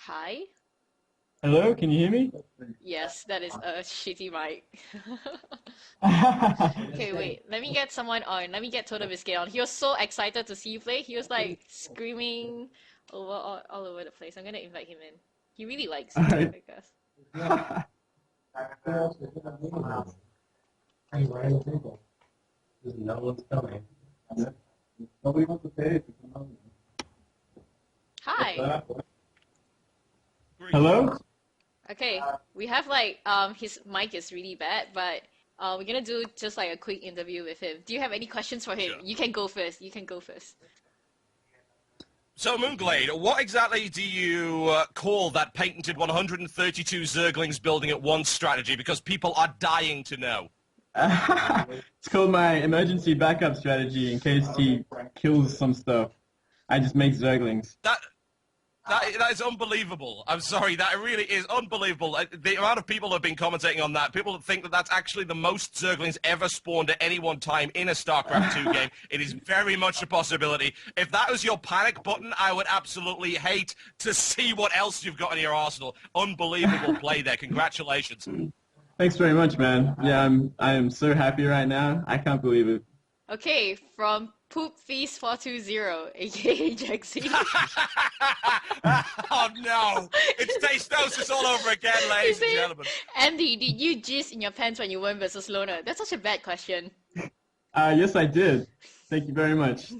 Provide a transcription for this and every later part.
Hi? Hello, can you hear me? Yes, that is a shitty mic. Okay, wait. Let me get someone on. Let me get TotalBiscuit on. He was so excited to see you play. He was like screaming all over the place. I'm gonna invite him in. He really likes you, Alright. I guess. No one's coming. Nobody wants to pay to come out. Hi. Hello? Okay, we have like his mic is really bad, but we're gonna do just like a quick interview with him. Do you have any questions for him? Sure. You can go first. You can go first. So, mOOnGLaDe, what exactly do you call that patented 132 Zerglings building at once strategy? Because people are dying to know. It's called my emergency backup strategy in case he kills some stuff. I just make Zerglings. That is unbelievable. I'm sorry, that really is unbelievable. The amount of people who have been commentating on that, people think that that's actually the most Zerglings ever spawned at any one time in a StarCraft 2 game. It is very much a possibility. If that was your panic button, I would absolutely hate to see what else you've got in your arsenal. Unbelievable play there. Congratulations. Thanks very much, man. Yeah, I am so happy right now. I can't believe it. Okay, from Poop Feast 420, aka Jaxie. Oh no! It's Tastosis all over again, ladies and gentlemen. Andy, did you jizz in your pants when you won versus Loner? That's such a bad question. Yes, I did. Thank you very much.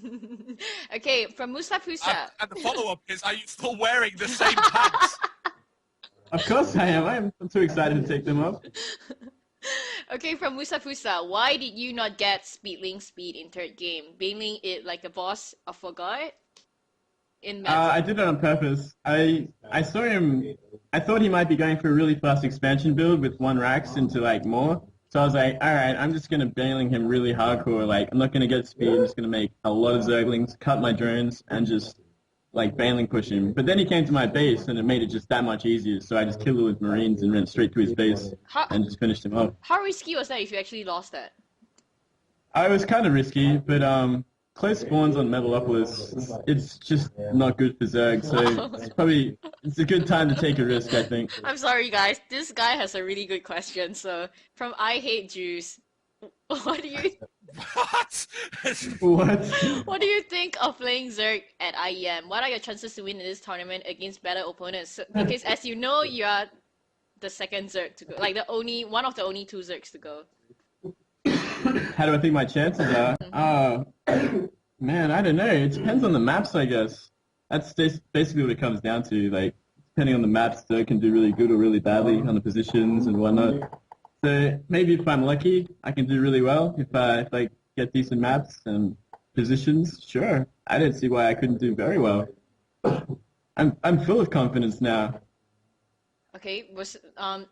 Okay, from Musa Pusa. And the follow-up is, are you still wearing the same pants? Of course I am. I'm too excited to take them off. Okay, from Musa Pusa. Why did you not get Speedling speed in third game? Bailing it like a boss of Forgot? In Meta? I did it on purpose. I saw him. I thought he might be going for a really fast expansion build with one racks into like more. So I was like, all right, I'm just gonna bailing him really hardcore. Like I'm not gonna get speed. I'm just gonna make a lot of Zerglings, cut my drones, and just like bailing push him. But then he came to my base, and it made it just that much easier. So I just killed all his Marines and went straight to his base and just finished him off. How risky was that if you actually lost that? I was kind of risky, but close spawns on Metalopolis, it's just not good for Zerg, so it's a good time to take a risk, I think. I'm sorry guys, this guy has a really good question. So, from I Hate Jews, what do you What? What? what do you think of playing Zerg at IEM? What are your chances to win in this tournament against better opponents? Because as you know, you are the second Zerg to go, like one of the only two Zergs to go. How do I think my chances are? Man, I don't know. It depends on the maps, I guess. That's basically what it comes down to. Like, depending on the maps, Zerg can do really good or really badly on the positions and whatnot. So maybe if I'm lucky, I can do really well. If I get decent maps and positions, sure. I don't see why I couldn't do very well. I'm full of confidence now. Okay,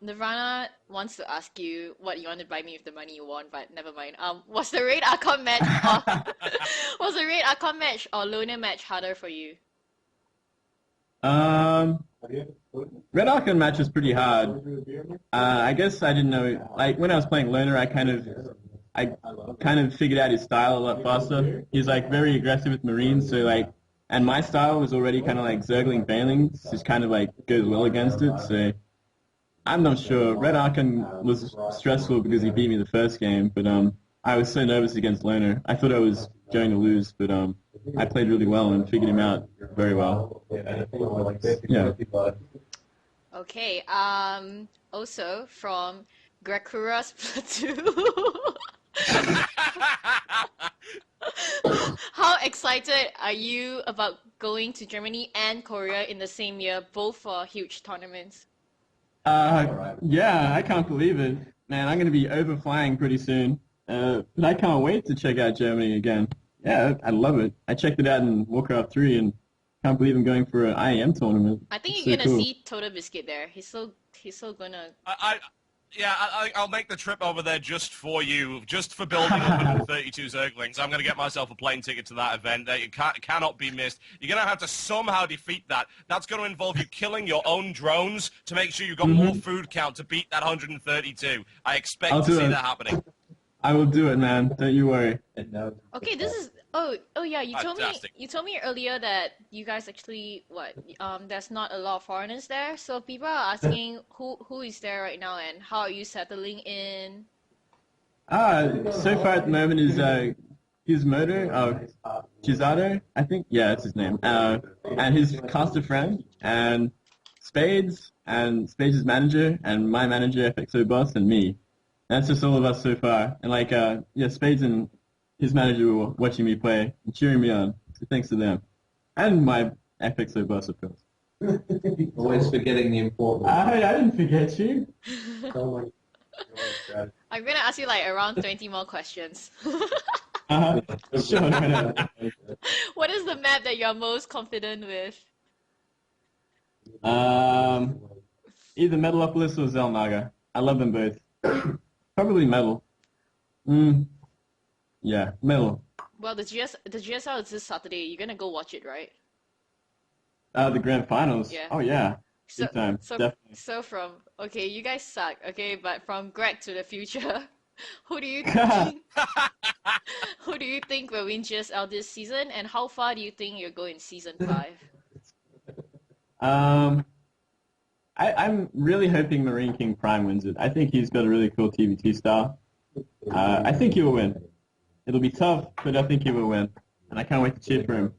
Nirvana wants to ask you what you want to buy me with the money you won, but never mind. Was the Raid Archon match was the Raid Archon match or Loner match harder for you? Red Archon match was pretty hard. I guess I didn't know. Like when I was playing Loner, I kind of figured out his style a lot faster. He's like very aggressive with Marines, so like. And my style was already kind of like Zergling Bailing, just kind of like goes well against it, so I'm not sure. Red Archon was stressful because he beat me the first game, but I was so nervous against Loner. I thought I was going to lose, but I played really well and figured him out very well. Yeah. Okay, also from Grakura's Platoon. How excited are you about going to Germany and Korea in the same year, both for huge tournaments? Yeah, I can't believe it. Man, I'm going to be overflying pretty soon. But I can't wait to check out Germany again. Yeah, I love it. I checked it out in Warcraft 3 and can't believe I'm going for an IEM tournament. I think It's you're so gonna cool. see TotalBiscuit there. He's so gonna. I'll make the trip over there just for you, just for building 132 Zerglings. I'm going to get myself a plane ticket to that event. It cannot be missed. You're going to have to somehow defeat that. That's going to involve you killing your own drones to make sure you've got more food count to beat that 132. I expect to see that happening. I will do it, man. Don't you worry. Okay, Oh yeah, Fantastic. you told me earlier that you guys actually there's not a lot of foreigners there. So people are asking who is there right now and how are you settling in? So far at the moment is Gizmodo, Gizato, I think. Yeah, that's his name. And his caster friend, and Spades' manager, and my manager, FXO Boss, and me. That's just all of us so far. And like, yeah, Spades and his manager were watching me play and cheering me on. So thanks to them. And my FXO Boss, of course. Always forgetting the important. I didn't forget you. Oh my God. I'm gonna ask you like around 20 more questions. Sure, no. What is the map that you're most confident with? Either Metalopolis or Zelnaga. I love them both. Probably Metal. Yeah, Metal. Well, the GSL is this Saturday. You're gonna go watch it, right? The grand finals. Yeah. Oh yeah. So, Big time. so, Definitely. so from okay, you guys suck. Okay, but from Greg to the future, who do you think, who do you think will win GSL this season, and how far do you think you'll go in season 5? I'm really hoping Marine King Prime wins it. I think he's got a really cool TVT style. I think he will win. It'll be tough, but I think he will win, and I can't wait to cheer for him.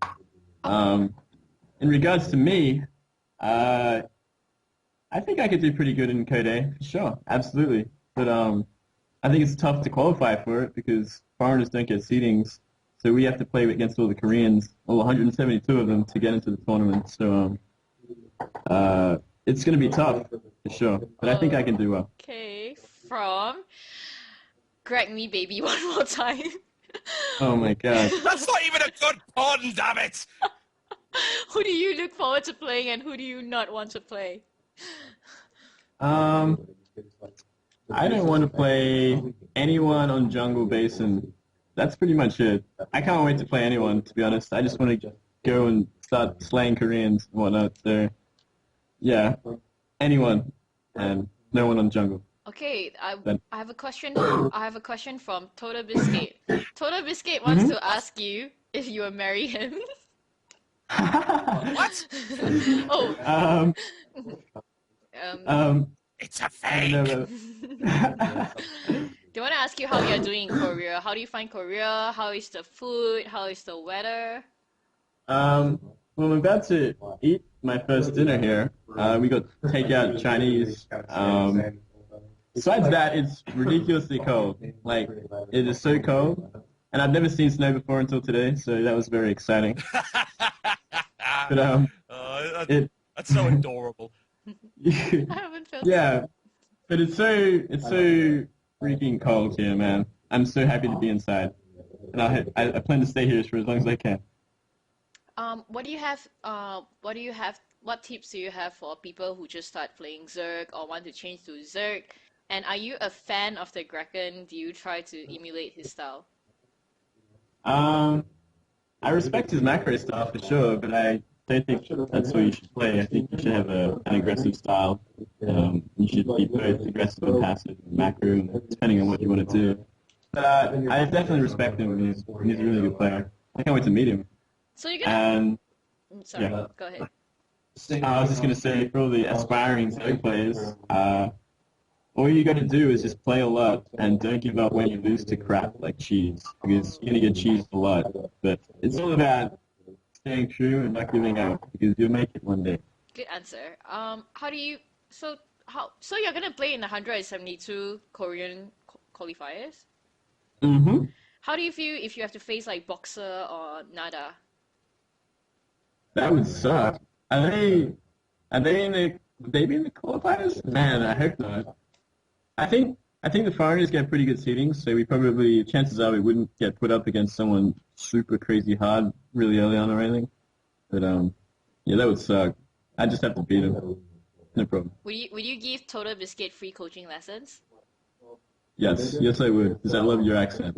In regards to me, I think I could do pretty good in Code A, for sure, absolutely. But I think it's tough to qualify for it because foreigners don't get seedings, so we have to play against all the Koreans, all 172 of them, to get into the tournament. So it's going to be tough, for sure. But I think I can do well. Okay, from Greg me baby one more time. Oh my god. That's not even a good pun, damn it! Who do you look forward to playing and who do you not want to play? I don't want to play anyone on Jungle Basin. That's pretty much it. I can't wait to play anyone, to be honest. I just want to go and start slaying Koreans and whatnot. So, yeah, anyone and no one on Jungle. Okay, I have a question. I have a question from TotalBiscuit. TotalBiscuit wants to ask you if you will marry him. What? Oh. It's a fake! They want to ask you how you're doing in Korea. How do you find Korea? How is the food? How is the weather? Well, I'm about to eat my first dinner here. We got takeout Chinese. Besides that, it's ridiculously cold. Like, it is so cold. And I've never seen snow before until today, so that was very exciting. But, that's so adorable. I haven't felt Yeah, but it's so freaking cold here, man. I'm so happy to be inside, and I plan to stay here for as long as I can. What do you have? What tips do you have for people who just start playing Zerg or want to change to Zerg? And are you a fan of the Kraken? Do you try to emulate his style? I respect his macro style for sure, but I don't think that's what you should play. I think you should have an aggressive style. You should be both aggressive and passive and macro, depending on what you want to do. But I definitely respect him. He's a really good player. I can't wait to meet him. So you're gonna. And Sorry, yeah. go ahead. I was just going to say, for all the aspiring Zerg players, all you got to do is just play a lot and don't give up when you lose to crap like cheese, because you're going to get cheesed a lot. But it's all about staying true and not giving up, because you'll make it one day. Good answer. How do you? So you're gonna play in the 172 Korean qualifiers? Mm-hmm. How do you feel if you have to face like Boxer or Nada? That would suck. Are they in the? Would they be in the qualifiers? Man, I hope not. I think the foreigners get pretty good seedings, so chances are we wouldn't get put up against someone super crazy hard really early on or anything. But yeah, that would suck. I just have to beat them. No problem. Would you give TotalBiscuit free coaching lessons? Yes, I would, because I love your accent.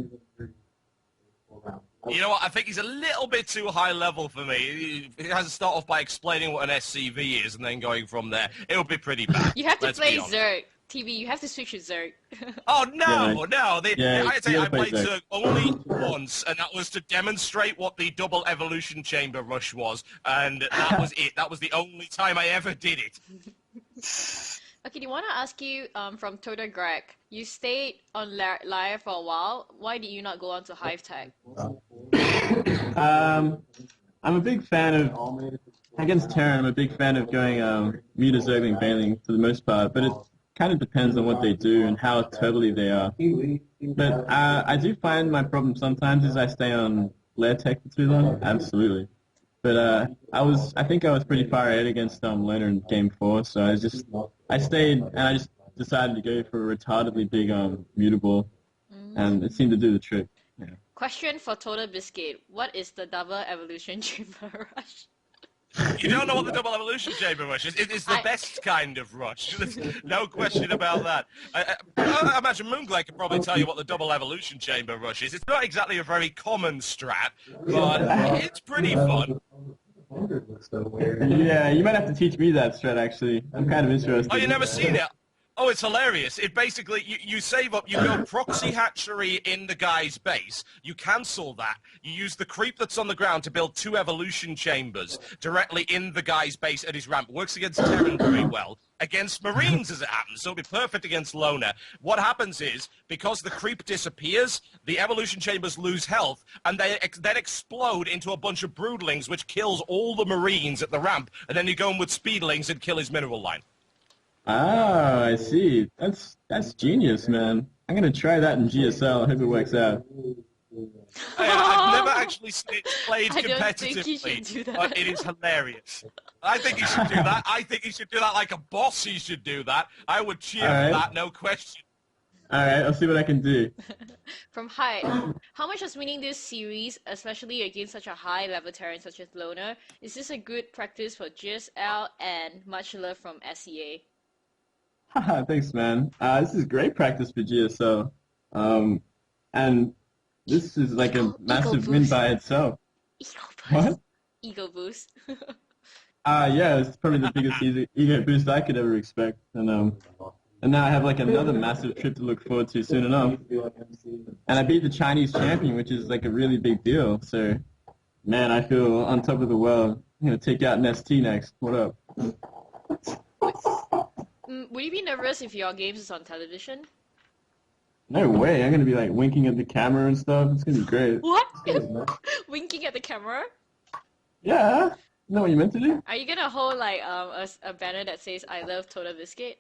You know what? I think he's a little bit too high level for me. He has to start off by explaining what an SCV is and then going from there. It would be pretty bad. You have to Let's play be honest. Zerg. TV, you have to switch to Zerg. Oh no, Yeah, no! yeah, I'd say you I gotta play played Zerg. Zerg only once, and that was to demonstrate what the double evolution chamber rush was, and that was it. That was the only time I ever did it. Okay, do you want to ask you from Total Greg? You stayed on Lyre for a while. Why did you not go on to Hive Tech? I'm a big fan of, against Terran, I'm a big fan of going Muta Zergling Baneling for the most part, but it kind of depends on what they do and how totally they are. But I do find my problem sometimes is I stay on Lair Tech for too long, absolutely. But I think I was pretty far ahead against Loner in Game 4, so I stayed and I just decided to go for a retardedly big mutable, and it seemed to do the trick. Yeah. Question for TotalBiscuit. What is the double evolution chamber rush? You don't know what the double evolution chamber rush is. It's the best kind of rush. There's no question about that. I imagine mOOnGLaDe could probably tell you what the double evolution chamber rush is. It's not exactly a very common strat, but it's pretty fun. Yeah, you might have to teach me that strat, actually. I'm kind of interested. Oh, you never seen it? Oh, it's hilarious. It basically, you save up, you go proxy hatchery in the guy's base, you cancel that, you use the creep that's on the ground to build 2 evolution chambers directly in the guy's base at his ramp. Works against Terran very well. Against Marines, as it happens, so it'll be perfect against Loner. What happens is, because the creep disappears, the evolution chambers lose health, and they then explode into a bunch of broodlings, which kills all the Marines at the ramp, and then you go in with speedlings and kill his mineral line. Oh, I see. That's genius, man. I'm gonna try that in GSL. I hope it works out. I've never actually played I don't think you should competitively, do that. but it is hilarious. I think he should do that. I think he should do that like a boss. He should do that. I would cheer for Alright. that, no question. All right, I'll see what I can do. From Hyde, how much does winning this series, especially against such a high level Terran such as Loner, is this a good practice for GSL and much love from SEA? Haha, thanks, man. This is great practice for GSO. And this is like a massive win boost. by itself. Ego boost. What? Ego boost. Yeah, it's probably the biggest ego boost I could ever expect. And now I have like another massive trip to look forward to soon enough. And I beat the Chinese champion, which is like a really big deal. So, man, I feel on top of the world. I'm gonna take out an ST next. What up? Would you be nervous if your games is on television? No way. I'm gonna be like winking at the camera and stuff. It's gonna be great. What? Winking at the camera? Yeah. You know what you meant to do? Are you gonna hold like a banner that says "I love TotalBiscuit"?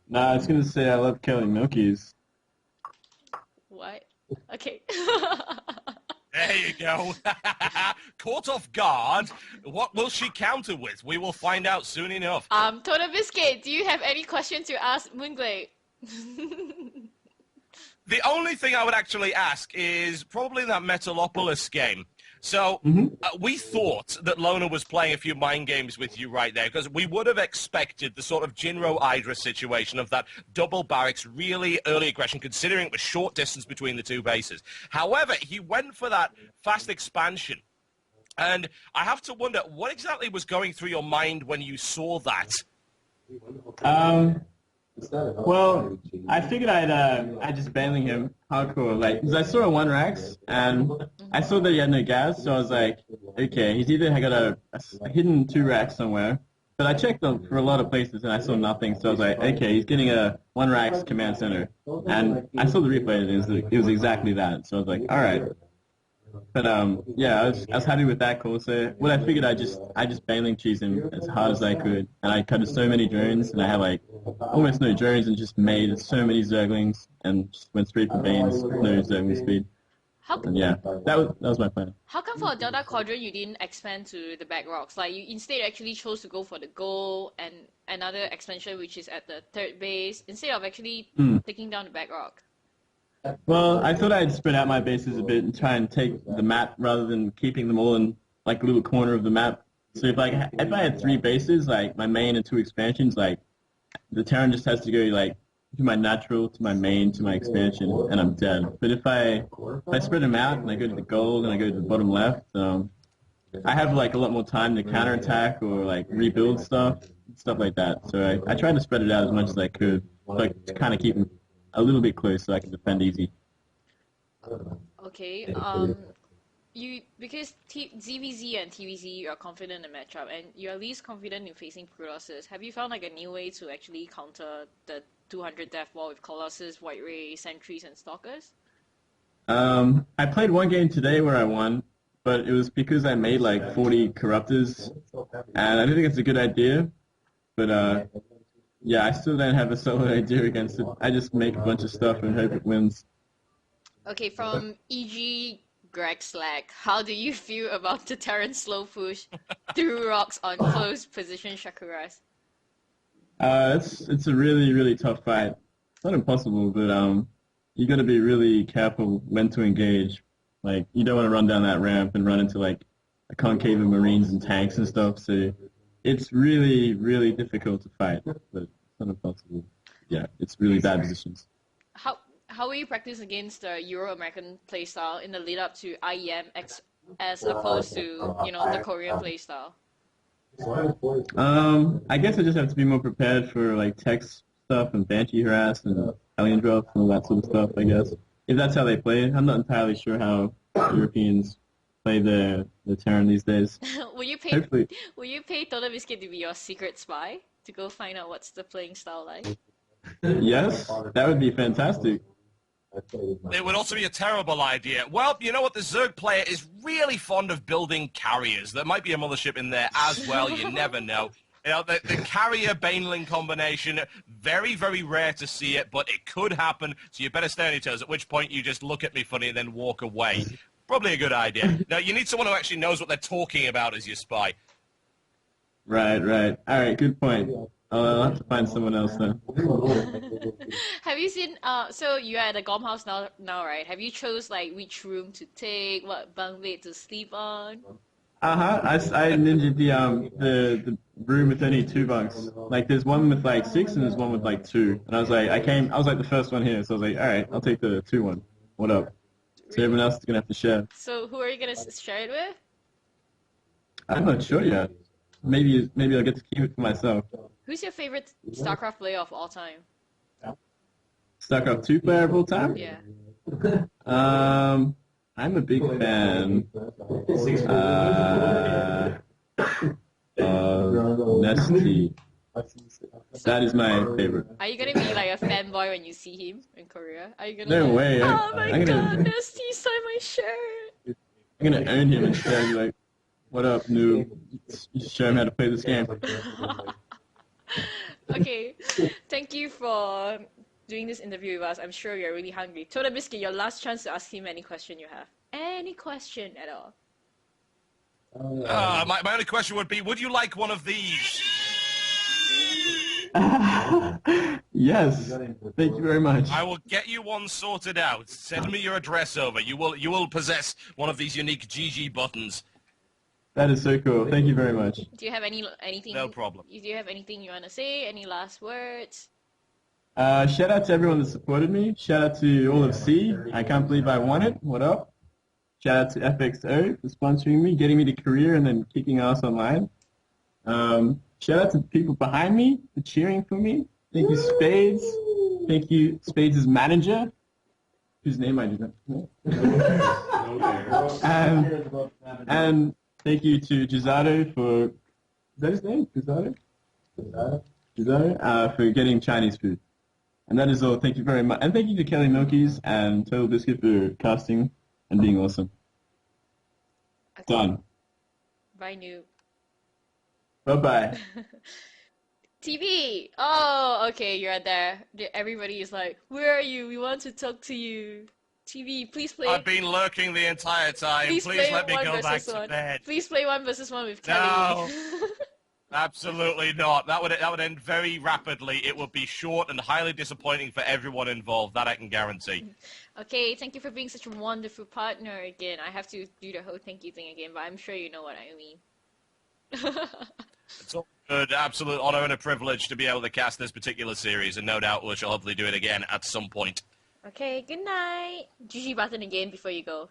Nah, it's gonna say I love KellyMILKIES. What? Okay. There you go. Caught off guard. What will she counter with? We will find out soon enough. TotalBiscuit, do you have any questions to ask mOOnGLaDe? The only thing I would actually ask is probably that Metalopolis game. So we thought that Loner was playing a few mind games with you right there, because we would have expected the sort of Jinro Hydra situation of that double barracks, really early aggression, considering it was short distance between the two bases. However, he went for that fast expansion. And I have to wonder, what exactly was going through your mind when you saw that? Well, I figured I'd just baneling him hardcore, like, because I saw a 1-rax, and I saw that he had no gas, so I was like, okay, he's either got a hidden 2-rax somewhere, but I checked for a lot of places and I saw nothing, so I was like, okay, he's getting a 1-rax command center, and I saw the replay, and it was exactly that, so I was like, all right. But yeah, I was happy with that call. So what I figured, I just baneling cheese him as hard as I could, and I cut so many drones, and I had like almost no drones, and just made so many zerglings, and just went straight for banes, no zergling speed. And yeah, that was my plan. How come for Delta Quadrant you didn't expand to the back rocks? Like you instead actually chose to go for the goal and another expansion which is at the third base instead of actually taking down the back rock. Well, I thought I'd spread out my bases a bit and try and take the map rather than keeping them all in like a little corner of the map. So if I had 3 bases, like my main and 2 expansions, like the Terran just has to go like to my natural, to my main, to my expansion, and I'm dead. But if I spread them out and I go to the gold and I go to the bottom left, I have like a lot more time to counterattack or like rebuild stuff like that. So I tried to spread it out as much as I could. like to kind of keep him a little bit close so I can defend easy. Okay. Because ZVZ and TVZ, you are confident in the matchup, and you are least confident in facing Colossus. Have you found like a new way to actually counter the 200 death wall with Colossus, White Ray, Sentries, and Stalkers? I played one game today where I won, but it was because I made like 40 Corruptors, and I don't think it's a good idea. But yeah, I still don't have a solid idea against it. I just make a bunch of stuff and hope it wins. Okay, from EG Greg Slack, how do you feel about the Terran slow push through rocks on close position Shakuras? It's a really tough fight. It's not impossible, but you got to be really careful when to engage. Like you don't want to run down that ramp and run into like a concave of Marines and tanks and stuff. So it's really difficult to fight, but it's not impossible. Yeah, it's really bad positions. How will you practice against the Euro-American playstyle in the lead up to IEM as opposed to the Korean playstyle? I guess I just have to be more prepared for like text stuff and Banshee harass and alien drops and all that sort of stuff. I guess if that's how they play it. I'm not entirely sure how Europeans play the Terran these days. Will you pay TotalBiscuit to be your secret spy to go find out what's the playing style like? Yes, that would be fantastic. It would also be a terrible idea. Well, you know what? The Zerg player is really fond of building carriers. There might be a mothership in there as well. You never know. You know, the carrier Baneling combination, very rare to see it, but it could happen, so you better stay on your toes, at which point you just look at me funny and then walk away. Probably a good idea. Now, you need someone who actually knows what they're talking about as your spy. Right. All right, good point. I'll have to find someone else then. Have you seen, so you're at the Gom house now, right? Have you chose like which room to take, what bunk bed to sleep on? I ninja'd the room with only 2 bunks. Like there's one with like 6 and there's one with like 2. And I was like the first one here, so I was like, alright, I'll take the 2 one. What up? So everyone else is gonna have to share. So who are you gonna share it with? I'm not sure yet. Maybe I'll get to keep it for myself. Who's your favorite StarCraft player of all time? StarCraft 2 player of all time? Yeah. I'm a big fan of Nesty. That is my favorite. Are you gonna be like a fanboy when you see him in Korea? Are you gonna? No way. Oh my god, Nesty, sign my shirt. I'm gonna own him instead and be like, what up, noob? You show him how to play this game. Okay, thank you for doing this interview with us. I'm sure you're really hungry. TotalBiscuit, your last chance to ask him any question you have. Any question at all. My only question would be, would you like one of these? Yes, thank you very much. I will get you one sorted out. Send me your address over. You will possess one of these unique GG buttons. That is so cool. Thank you very much. Do you have anything? No problem. Do you have anything you want to say? Any last words? Shout out to everyone that supported me. Shout out to all of C. I can't believe I won it. What up? Shout out to FXO for sponsoring me, getting me to career, and then kicking ass online. Shout out to the people behind me for cheering for me. Thank you, Spades. Thank you, Spades' manager, whose name I do not know. And thank you to Gizato for, is that his name? Gizato? Gizato, for getting Chinese food. And that is all. Thank you very much. And thank you to KellyMILKIES and TotalBiscuit for casting and being awesome. Okay. Done. Bye, noob. Bye-bye. TV! Oh, okay, you're there. Everybody is like, where are you? We want to talk to you. TV, please play. I've been lurking the entire time. Please let me go back to bed. Please play 1 versus 1 with Kelly. No, absolutely not. That would end very rapidly. It would be short and highly disappointing for everyone involved. That I can guarantee. Okay, thank you for being such a wonderful partner again. I have to do the whole thank you thing again, but I'm sure you know what I mean. It's all good. Absolute honor and a privilege to be able to cast this particular series, and no doubt we shall hopefully do it again at some point. Okay, good night. GG button again before you go.